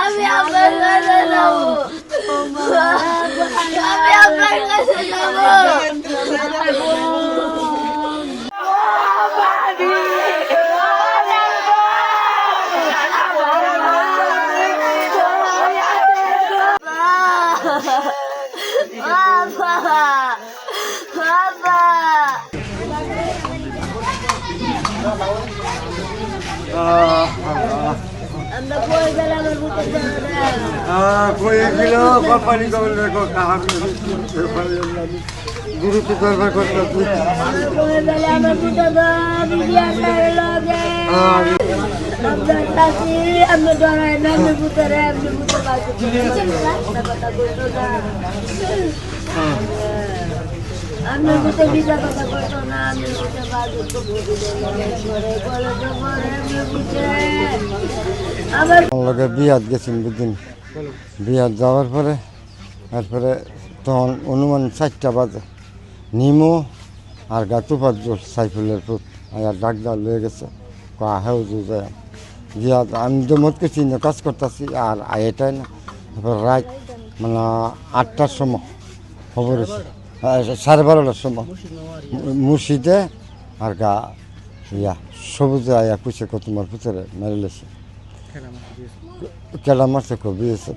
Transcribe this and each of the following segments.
আমি আপনার কাছে যাবো, আমি আপনার কাছে যাবো। বাবা, বাবা। আমরা কই গেলাম কোম্পানি গুরুত্ব দরবার করতেছি আমরা ডরাই না, আমি ভূতারে আমি ভূতে আমি ভূতে বিজা কথা করতো না, আমি ভূতে বাজতো আমার লগে বিয়াত গেছেন বুঝলেন। বিয়াত যাওয়ার পরে তারপরে তখন অনুমান 4টা বাজে নিমো আর গাতুপাত জোর সাইফুলের পুত আর ডাক দেওয়া লয়ে গেছে হেউ যায় বিয়াত আমি তো মত করছি না কাজ করতেছি আর এটাই না। তারপর রাত মানে 8টার সময় খবর হয়েছে 12:30টার সময় মুর্শিদে আর গা ইয়া সবুজে আয়া পুষে কত তোমার পুতরে মেরে লেছে কেলা মারছে বিয়েছে।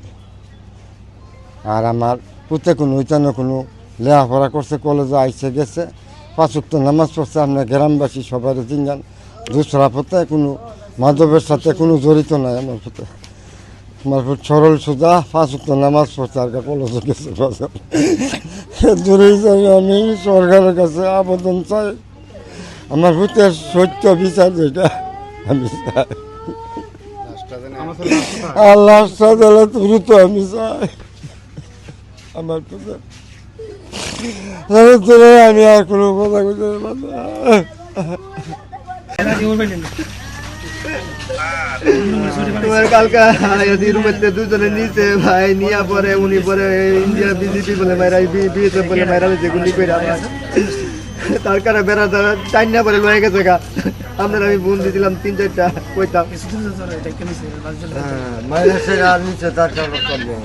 আর আমার পুতে কোনো ওইটানো কোনো লেখাপড়া করছে, কলেজে আইসে গেছে, 5 ওয়াক্ত নামাজ পড়ছে। আপনার গ্রামবাসী সবাই চিনজান। দুসরা পুতে কোনো মাধবের সাথে কোনো জড়িত নাই আমার পুতে। আমার পুত সরল সোজা 5 ওয়াক্ত নামাজ পড়ছে আর কলেজে গেছে। দূরেই যাই আমি সরকারের কাছে আবেদন চাই, আমার পুতের সত্য বিচার যেটা আমি চাই, আল্লাহ আদালত দ্রুত আমি চাই। আমার পুজো আমি আর কোনো কথা বলতে তোমার কালকা দুজনে নিচে ভাই নিয়ে পরে উনি পরে ইন্ডিয়া বিজেপি বলে মাইরা বিএসএফ বলে মাইরা গুলি করে তার কারণে বেড়া টাইম না পরে লয়ে গেছে গা। আপনার আমি বোন দিয়েছিলাম 3-4টা কইতাম মাইনাসের আর নিচে তার কারণ করবো।